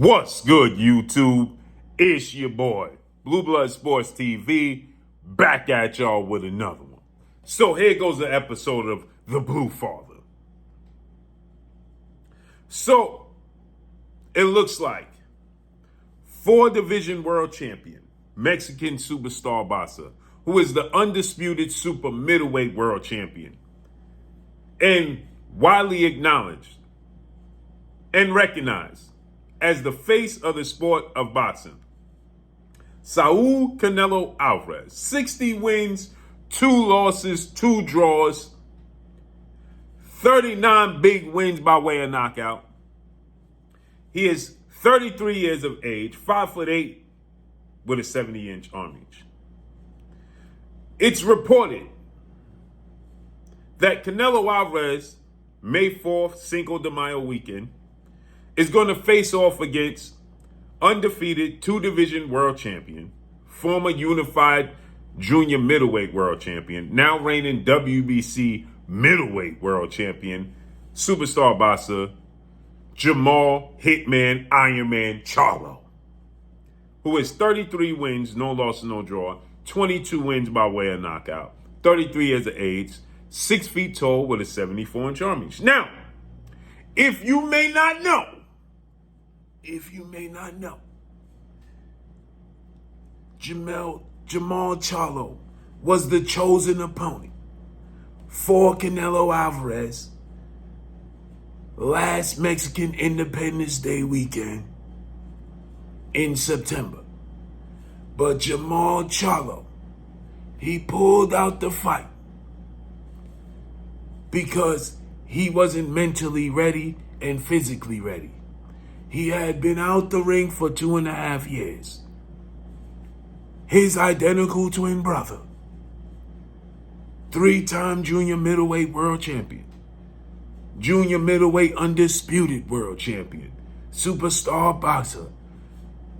What's good, YouTube? It's your boy, Blue Blood Sports TV, back at y'all with another one. So here goes an episode of The Blue Father. So it looks like 4-division world champion, Mexican superstar boxer, who is the undisputed super middleweight world champion, and widely acknowledged and recognized as the face of the sport of boxing, Saul Canelo Álvarez. 60 wins, 2 losses, 2 draws, 39 big wins by way of knockout. He is 33 years of age, 5'8", with a 70-inch arm reach. It's reported that Canelo Álvarez, May 4th, Cinco de Mayo weekend, is going to face off against undefeated 2-division world champion, former unified junior middleweight world champion, now reigning WBC middleweight world champion, superstar boxer, Jamal Hitman Ironman Charlo, who has 33 wins, no loss, no draw, 22 wins by way of knockout, 33 years of age, 6 feet tall with a 74-inch arm reach. Now, if you may not know, Jamal Charlo was the chosen opponent for Canelo Álvarez last Mexican Independence Day weekend in September. But Jamal Charlo, he pulled out the fight because he wasn't mentally ready and physically ready. He had been out the ring for 2.5 years. His identical twin brother, 3-time junior middleweight world champion, junior middleweight undisputed world champion, superstar boxer,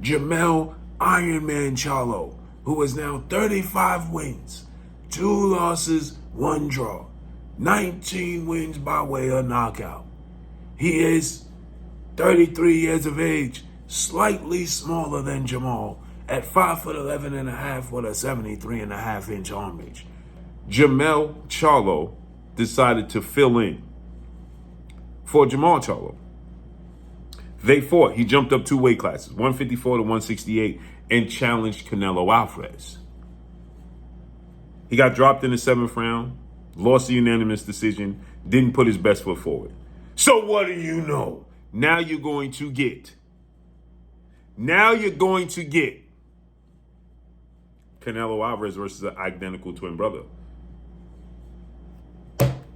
Jamal Ironman Charlo, who is now 35 wins, 2 losses, 1 draw, 19 wins by way of knockout. He is 33 years of age, slightly smaller than Jamal, at 5'11.5" with a 73.5-inch arm reach. Jamal Charlo decided to fill in for Jamal Charlo. They fought. He jumped up 2 weight classes, 154 to 168, and challenged Canelo Álvarez. He got dropped in the 7th round, lost a unanimous decision, didn't put his best foot forward. So what do you know? Now you're going to get Canelo Álvarez versus an identical twin brother.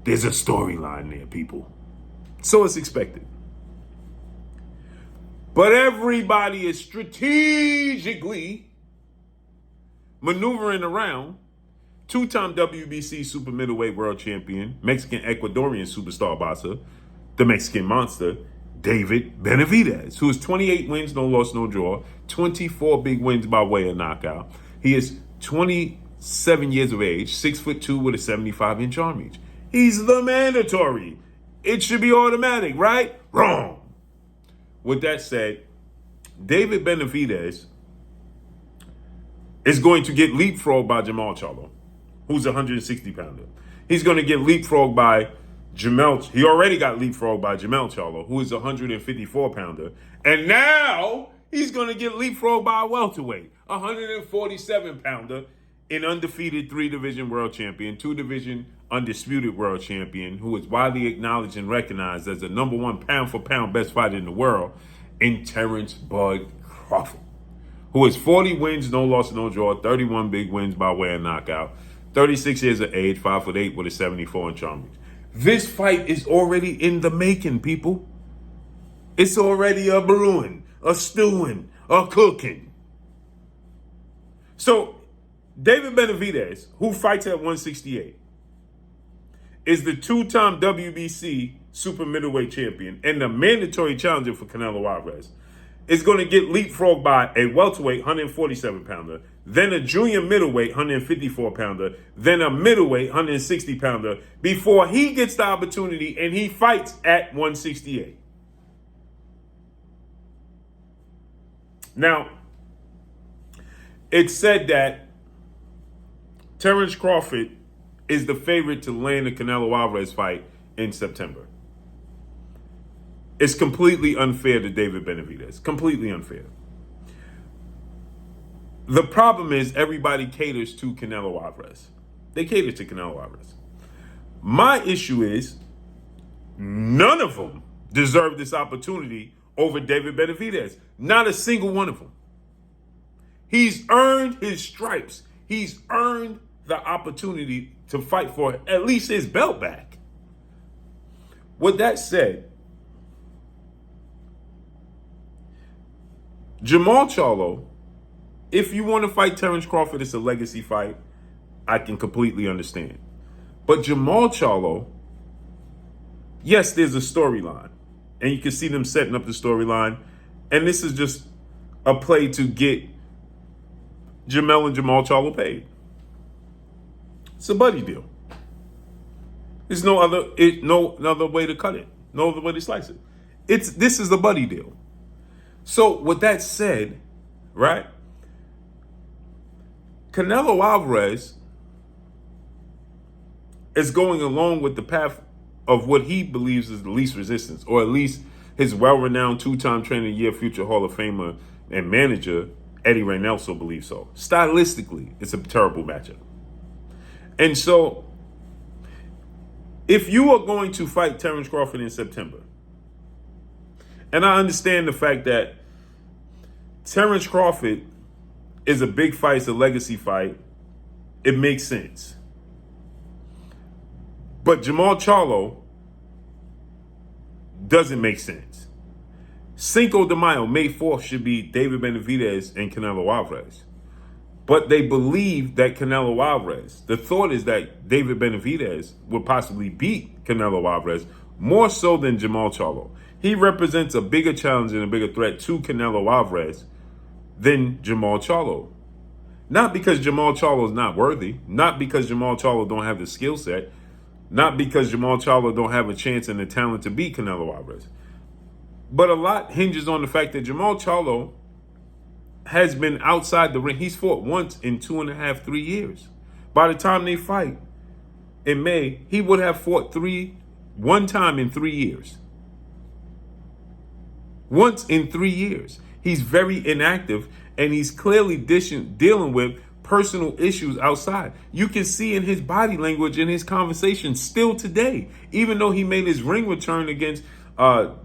There's a storyline there, people. So it's expected. But everybody is strategically maneuvering around 2-time WBC super middleweight world champion, Mexican Ecuadorian superstar boxer, the Mexican monster, David Benavidez, who has 28 wins, no loss, no draw, 24 big wins by way of knockout. He is 27 years of age, 6'2" with a 75-inch arm reach. He's the mandatory. It should be automatic, right? Wrong. With that said, David Benavidez is going to get leapfrogged by Jamal Charlo, who's a 160-pounder. He's going to get leapfrogged by he already got leapfrogged by Jamal Charlo, who is a 154-pounder. And now he's going to get leapfrogged by a welterweight, a 147-pounder, an undefeated 3-division world champion, 2-division undisputed world champion, who is widely acknowledged and recognized as the #1 pound-for-pound best fighter in the world, in Terence Crawford, who has 40 wins, no loss, no draw, 31 big wins by way of knockout, 36 years of age, 5'8" with a 74-inch arm reach. This fight is already in the making, people. It's already a brewing, a stewing, a cooking. So, David Benavidez, who fights at 168, is the 2-time WBC super middleweight champion and the mandatory challenger for Canelo Álvarez, is going to get leapfrogged by a welterweight 147-pounder, then a junior middleweight 154-pounder, then a middleweight 160-pounder, before he gets the opportunity and he fights at 168. Now, it's said that Terence Crawford is the favorite to land the Canelo Álvarez fight in September. It's completely unfair to David Benavidez. Completely unfair. The problem is everybody caters to Canelo Álvarez. They cater to Canelo Álvarez. My issue is none of them deserve this opportunity over David Benavidez. Not a single one of them. He's earned his stripes. He's earned the opportunity to fight for at least his belt back. With that said, Jamal Charlo, if you want to fight Terence Crawford, it's a legacy fight. I can completely understand. But Jamal Charlo, yes, there's a storyline. And you can see them setting up the storyline. And this is just a play to get Jamel and Jamal Charlo paid. It's a buddy deal. There's no other way to cut it. No other way to slice it. This is a buddy deal. So with that said, right? Canelo Álvarez is going along with the path of what he believes is the least resistance, or at least his well-renowned two-time trainer of the year, future Hall of Famer and manager, Eddie Reynoso, believes so. Stylistically, it's a terrible matchup. And so, if you are going to fight Terence Crawford in September, and I understand the fact that Terence Crawford is a big fight, it's a legacy fight, it makes sense. But Jamal Charlo doesn't make sense. Cinco de Mayo, May 4th, should be David Benavidez and Canelo Álvarez. But they believe that Canelo Álvarez, the thought is that David Benavidez would possibly beat Canelo Álvarez more so than Jamal Charlo. He represents a bigger challenge and a bigger threat to Canelo Álvarez than Jamal Charlo. Not because Jamal Charlo is not worthy, not because Jamal Charlo don't have the skill set, not because Jamal Charlo don't have a chance and the talent to beat Canelo Álvarez. But a lot hinges on the fact that Jamal Charlo has been outside the ring. He's fought once in 2.5, 3 years. By the time they fight in May, he would have fought one time in 3 years. Once in 3 years. He's very inactive, and he's clearly dealing with personal issues outside. You can see in his body language in his conversation still today, even though he made his ring return against David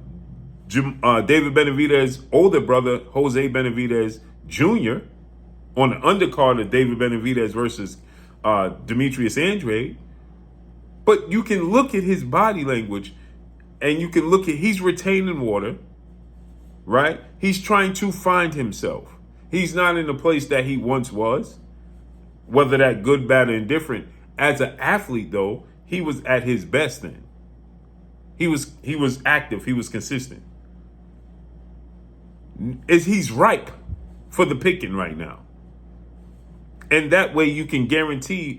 Benavidez's older brother, Jose Benavidez Jr., on the undercard of David Benavidez versus Demetrius Andrade. But you can look at his body language, and you can look at, he's retaining water, right? He's trying to find himself. He's not in the place that he once was, whether that good, bad, or indifferent. As an athlete, though, he was at his best then. He was active. He was consistent. He's ripe for the picking right now. And that way you can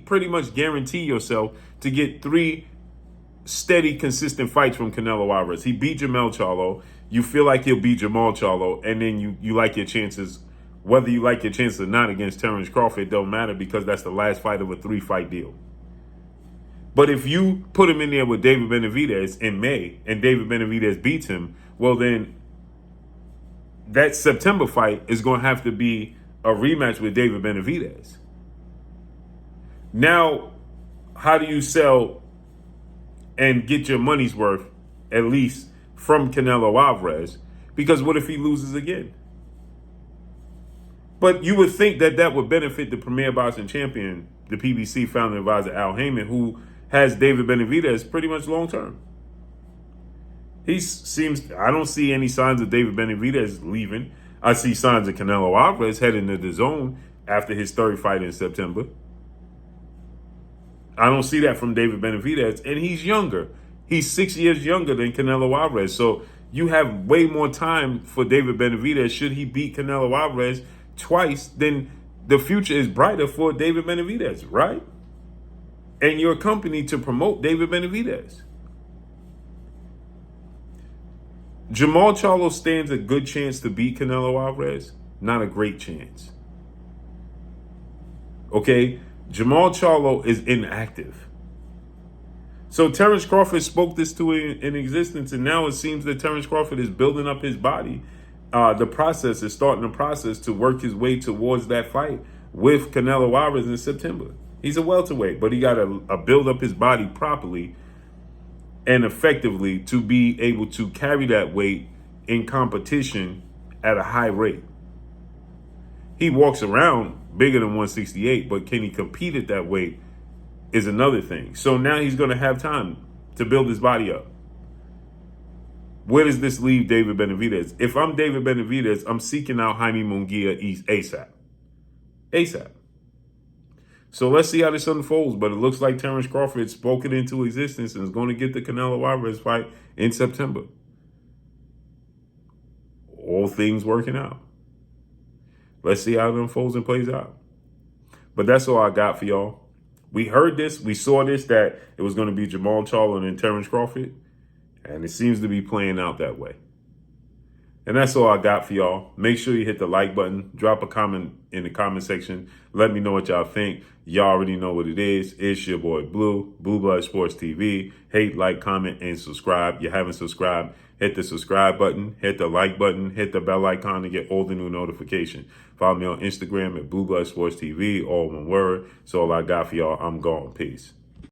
pretty much guarantee yourself to get 3 steady, consistent fights from Canelo Álvarez. He beat Jamal Charlo. You feel like he'll beat Jamal Charlo, and then you like your chances. Whether you like your chances or not against Terence Crawford, it don't matter, because that's the last fight of a 3-fight deal. But if you put him in there with David Benavidez in May, and David Benavidez beats him, well then that September fight is going to have to be a rematch with David Benavidez. Now, how do you sell and get your money's worth, at least from Canelo Álvarez? Because what if he loses again? But you would think that would benefit the premier boxing champion, the PBC founder advisor Al Heyman, who has David Benavidez pretty much long term. I don't see any signs of David Benavidez leaving. I see signs of Canelo Álvarez heading to the zone after his 3rd fight in September. I don't see that from David Benavidez, and he's younger. He's 6 years younger than Canelo Álvarez. So you have way more time for David Benavidez. Should he beat Canelo Álvarez twice, then the future is brighter for David Benavidez, right? And your company to promote David Benavidez. Jamal Charlo stands a good chance to beat Canelo Álvarez, not a great chance. Okay, Jamal Charlo is inactive. So Terence Crawford spoke this to in existence, and now it seems that Terence Crawford is building up his body. The process is starting the process to work his way towards that fight with Canelo Álvarez in September. He's a welterweight, but he got to build up his body properly and effectively to be able to carry that weight in competition at a high rate. He walks around bigger than 168, but can he compete at that weight is another thing. So now he's going to have time to build his body up. Where does this leave David Benavidez? If I'm David Benavidez, I'm seeking out Jaime Munguia ASAP. ASAP. So let's see how this unfolds. But it looks like Terence Crawford spoke it into existence and is going to get the Canelo Álvarez fight in September. All things working out. Let's see how it unfolds and plays out. But that's all I got for y'all. We heard this. We saw this, that it was going to be Jamal Charlo and Terence Crawford. And it seems to be playing out that way. And that's all I got for y'all. Make sure you hit the like button. Drop a comment in the comment section. Let me know what y'all think. Y'all already know what it is. It's your boy Blue, Blue Blood Sports TV. Hate, like, comment, and subscribe. You haven't subscribed, hit the subscribe button, hit the like button, hit the bell icon to get all the new notifications. Follow me on Instagram at Blue Blood Sports TV, all one word. That's all I got for y'all. I'm gone. Peace.